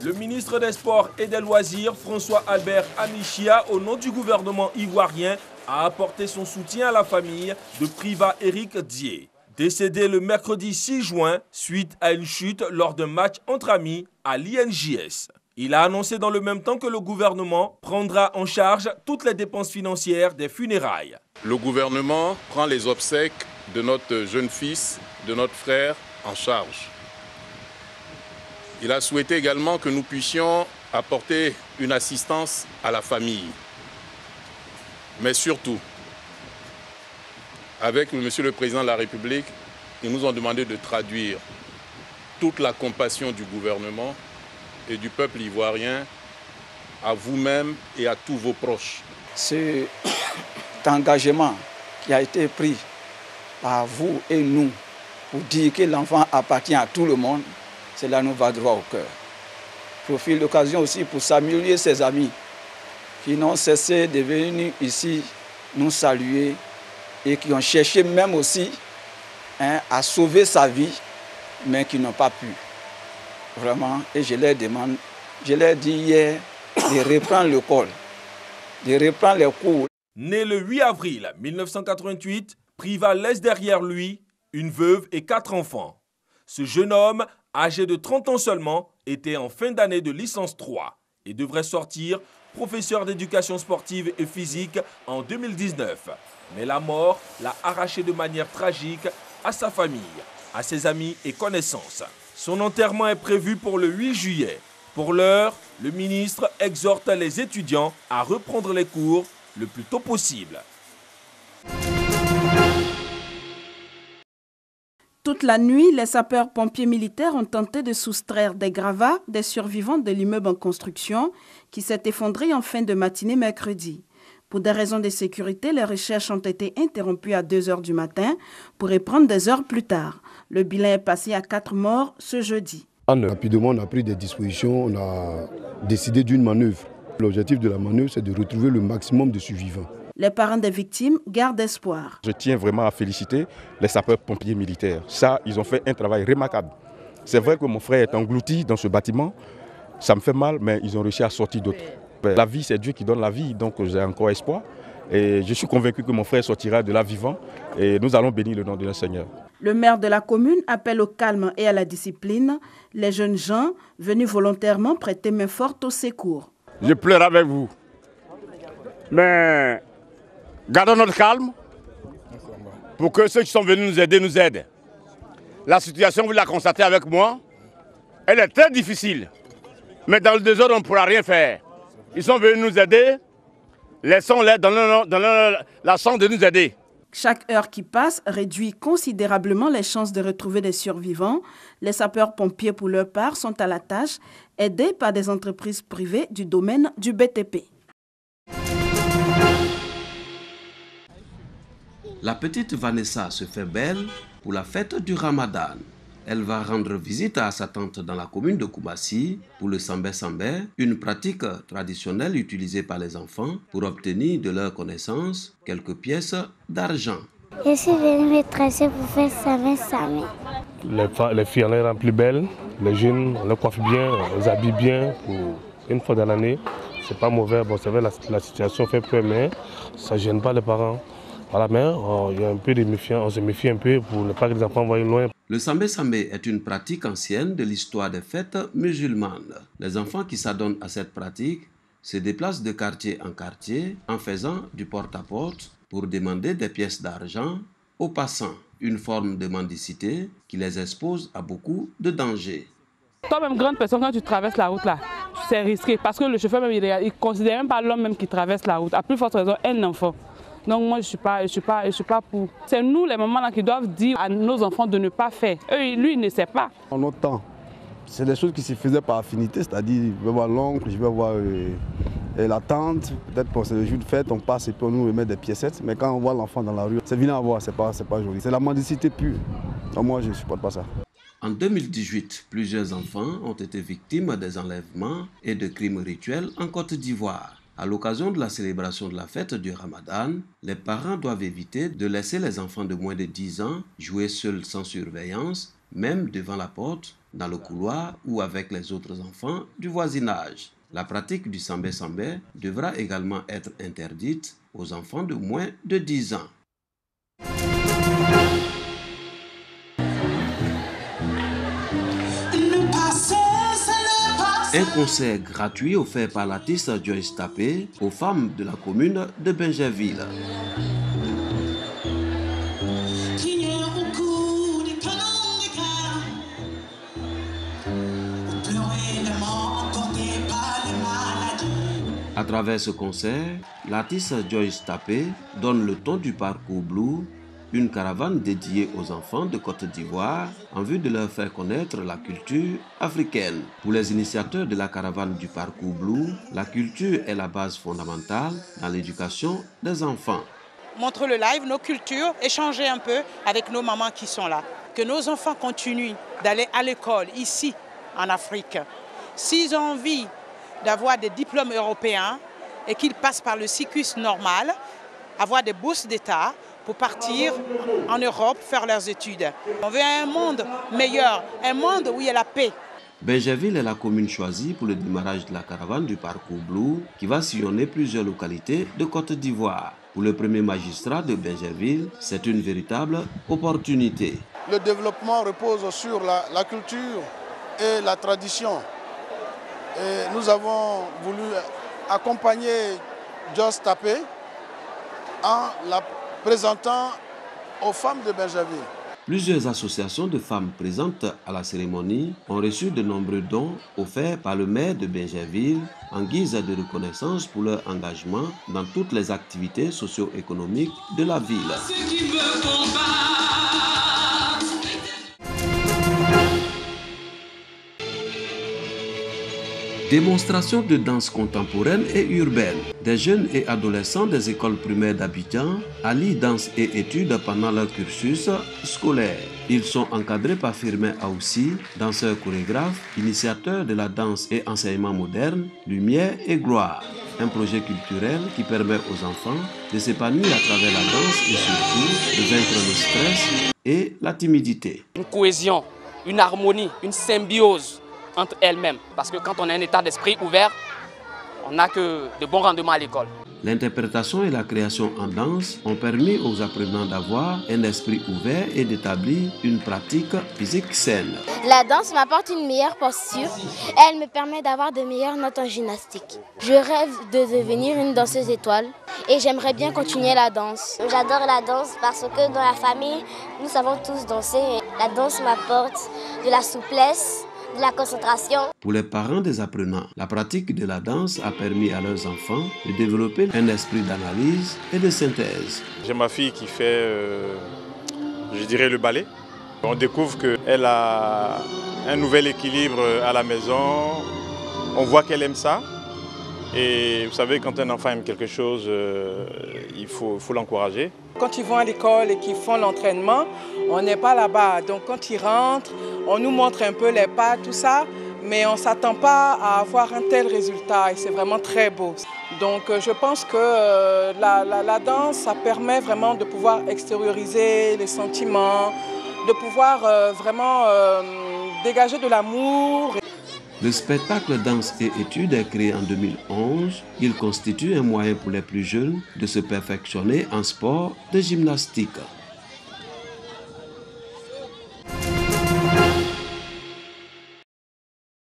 Le ministre des Sports et des Loisirs, François-Albert Amichia, au nom du gouvernement ivoirien, a apporté son soutien à la famille de Priva Eric Dié, décédé le mercredi 6 juin suite à une chute lors d'un match entre amis à l'INJS. Il a annoncé dans le même temps que le gouvernement prendra en charge toutes les dépenses financières des funérailles. Le gouvernement prend les obsèques de notre jeune fils, de notre frère, en charge. Il a souhaité également que nous puissions apporter une assistance à la famille. Mais surtout, avec Monsieur le Président de la République, ils nous ont demandé de traduire toute la compassion du gouvernement et du peuple ivoirien à vous-même et à tous vos proches. Cet engagement qui a été pris par vous et nous pour dire que l'enfant appartient à tout le monde, cela nous va droit au cœur. Je profite l'occasion aussi pour saluer ses amis qui n'ont cessé de venir ici nous saluer et qui ont cherché même aussi à sauver sa vie, mais qui n'ont pas pu. Vraiment, et je leur demande, je leur dis hier de reprendre l'école, de reprendre les cours. Né le 8 avril 1988, Priva laisse derrière lui une veuve et 4 enfants. Ce jeune homme, âgé de 30 ans seulement, était en fin d'année de licence 3 et devrait sortir professeur d'éducation sportive et physique en 2019. Mais la mort l'a arraché de manière tragique à sa famille, à ses amis et connaissances. Son enterrement est prévu pour le 8 juillet. Pour l'heure, le ministre exhorte les étudiants à reprendre les cours le plus tôt possible. Toute la nuit, les sapeurs-pompiers militaires ont tenté de soustraire des gravats des survivants de l'immeuble en construction qui s'est effondré en fin de matinée mercredi. Pour des raisons de sécurité, les recherches ont été interrompues à 2 h du matin pour reprendre des heures plus tard. Le bilan est passé à 4 morts ce jeudi. Rapidement, on a pris des dispositions, on a décidé d'une manœuvre. L'objectif de la manœuvre, c'est de retrouver le maximum de survivants. Les parents des victimes gardent espoir. Je tiens vraiment à féliciter les sapeurs-pompiers militaires. Ça, ils ont fait un travail remarquable. C'est vrai que mon frère est englouti dans ce bâtiment. Ça me fait mal, mais ils ont réussi à sortir d'autres. La vie, c'est Dieu qui donne la vie, donc j'ai encore espoir. Et je suis convaincu que mon frère sortira de là vivant et nous allons bénir le nom de notre Seigneur. Le maire de la commune appelle au calme et à la discipline les jeunes gens venus volontairement prêter main forte au secours. Je pleure avec vous. Mais gardons notre calme pour que ceux qui sont venus nous aider nous aident. La situation, vous la constatez avec moi, elle est très difficile. Mais dans le désordre, on ne pourra rien faire. Ils sont venus nous aider. Laissons-les dans la chance de nous aider. Chaque heure qui passe réduit considérablement les chances de retrouver des survivants. Les sapeurs-pompiers, pour leur part, sont à la tâche, aidés par des entreprises privées du domaine du BTP. La petite Vanessa se fait belle pour la fête du Ramadan. Elle va rendre visite à sa tante dans la commune de Koumassi pour le Sambé-Sambé, une pratique traditionnelle utilisée par les enfants pour obtenir de leur connaissance quelques pièces d'argent. Je suis venue me tresser pour faire Sambé-Sambé. Les filles, on les rend plus belles, les jeunes, on les coiffe bien, on les habille bien pour une fois dans l'année. C'est pas mauvais, bon, c'est vrai, la situation fait peur, mais ça ne gêne pas les parents. Voilà, mais il y a un peu de méfiance, on se méfie un peu pour ne pas que les enfants voient loin. Le Sambé-Sambé est une pratique ancienne de l'histoire des fêtes musulmanes. Les enfants qui s'adonnent à cette pratique se déplacent de quartier en quartier en faisant du porte-à-porte pour demander des pièces d'argent aux passants. Une forme de mendicité qui les expose à beaucoup de dangers. Toi-même, grande personne, quand tu traverses la route là, c'est risqué parce que le chauffeur même, il ne considère même pas l'homme même qui traverse la route. À plus forte raison, un enfant. Donc moi, je suis pas pour. C'est nous, les mamans, là, qui doivent dire à nos enfants de ne pas faire. Eux, lui, il ne sait pas. En notre temps, c'est des choses qui se faisaient par affinité, c'est-à-dire je vais voir l'oncle, je vais voir la tante, peut-être pour c'est le jour de fête, on passe et puis on nous remet des piécettes, mais quand on voit l'enfant dans la rue, c'est vilain à voir, c'est pas joli. C'est la mendicité pure. Donc moi, je ne supporte pas ça. En 2018, plusieurs enfants ont été victimes des enlèvements et de crimes rituels en Côte d'Ivoire. À l'occasion de la célébration de la fête du Ramadan, les parents doivent éviter de laisser les enfants de moins de 10 ans jouer seuls sans surveillance, même devant la porte, dans le couloir ou avec les autres enfants du voisinage. La pratique du sambé-sambé devra également être interdite aux enfants de moins de 10 ans. Un concert gratuit offert par l'artiste Joyce Tapé aux femmes de la commune de Bingerville. À travers ce concert, l'artiste Joyce Tapé donne le ton du parcours Blue, une caravane dédiée aux enfants de Côte d'Ivoire en vue de leur faire connaître la culture africaine. Pour les initiateurs de la caravane du parcours Blue, la culture est la base fondamentale dans l'éducation des enfants. Montre le live, nos cultures, échanger un peu avec nos mamans qui sont là. Que nos enfants continuent d'aller à l'école ici en Afrique. S'ils ont envie d'avoir des diplômes européens et qu'ils passent par le cycle normal, avoir des bourses d'État pour partir en Europe faire leurs études. On veut un monde meilleur, un monde où il y a la paix. Bingerville est la commune choisie pour le démarrage de la caravane du parcours Blue qui va sillonner plusieurs localités de Côte d'Ivoire. Pour le premier magistrat de Bingerville, c'est une véritable opportunité. Le développement repose sur la culture et la tradition. Et nous avons voulu accompagner Joyce Tapé en la présentant aux femmes de Bingerville. Plusieurs associations de femmes présentes à la cérémonie ont reçu de nombreux dons offerts par le maire de Bingerville en guise de reconnaissance pour leur engagement dans toutes les activités socio-économiques de la ville. Démonstration de danse contemporaine et urbaine. Des jeunes et adolescents des écoles primaires d'Abidjan allient danse et études pendant leur cursus scolaire. Ils sont encadrés par Firmin Aoussi, danseur chorégraphe, initiateur de la danse et enseignement moderne, Lumière et Gloire. Un projet culturel qui permet aux enfants de s'épanouir à travers la danse et surtout de vaincre le stress et la timidité. Une cohésion, une harmonie, une symbiose entre elles-mêmes. Parce que quand on a un état d'esprit ouvert, on n'a que de bons rendements à l'école. L'interprétation et la création en danse ont permis aux apprenants d'avoir un esprit ouvert et d'établir une pratique physique saine. La danse m'apporte une meilleure posture et elle me permet d'avoir de meilleures notes en gymnastique. Je rêve de devenir une danseuse étoile et j'aimerais bien continuer la danse. J'adore la danse parce que dans la famille, nous savons tous danser. La danse m'apporte de la souplesse, de la concentration. Pour les parents des apprenants, la pratique de la danse a permis à leurs enfants de développer un esprit d'analyse et de synthèse. J'ai ma fille qui fait, je dirais, le ballet. On découvre qu'elle a un nouvel équilibre à la maison. On voit qu'elle aime ça. Et vous savez, quand un enfant aime quelque chose, il faut l'encourager. Quand ils vont à l'école et qu'ils font l'entraînement, on n'est pas là-bas. Donc quand ils rentrent, on nous montre un peu les pas, tout ça, mais on ne s'attend pas à avoir un tel résultat et c'est vraiment très beau. Donc je pense que la danse, ça permet vraiment de pouvoir extérioriser les sentiments, de pouvoir vraiment dégager de l'amour. Le spectacle Danse et études est créé en 2011. Il constitue un moyen pour les plus jeunes de se perfectionner en sport de gymnastique.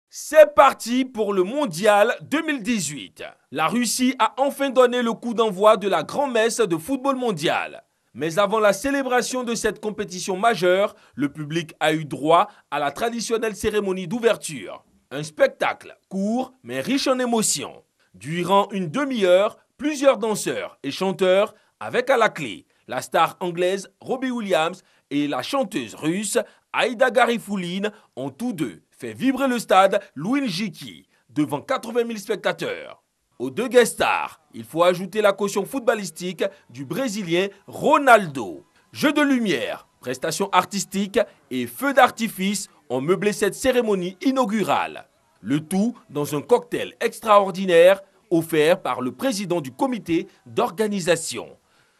C'est parti pour le Mondial 2018. La Russie a enfin donné le coup d'envoi de la grand-messe de football mondial. Mais avant la célébration de cette compétition majeure, le public a eu droit à la traditionnelle cérémonie d'ouverture. Un spectacle court mais riche en émotions. Durant une demi-heure, plusieurs danseurs et chanteurs avec à la clé la star anglaise Robbie Williams et la chanteuse russe Aïda Garifouline ont tous deux fait vibrer le stade Louis-Njiki devant 80 000 spectateurs. Aux deux guest stars, il faut ajouter la caution footballistique du Brésilien Ronaldo. Jeux de lumière, prestations artistiques et feux d'artifice ont meublé cette cérémonie inaugurale. Le tout dans un cocktail extraordinaire offert par le président du comité d'organisation.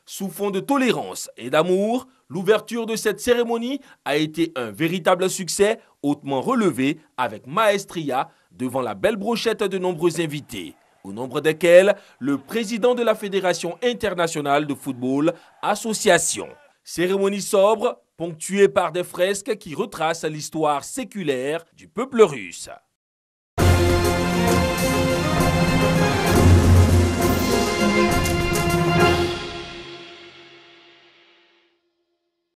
Sous fond de tolérance et d'amour, L'ouverture de cette cérémonie a été un véritable succès, hautement relevé avec maestria devant la belle brochette de nombreux invités, au nombre desquels le président de la Fédération internationale de football, association. Cérémonie sobre, ponctuée par des fresques qui retracent l'histoire séculaire du peuple russe.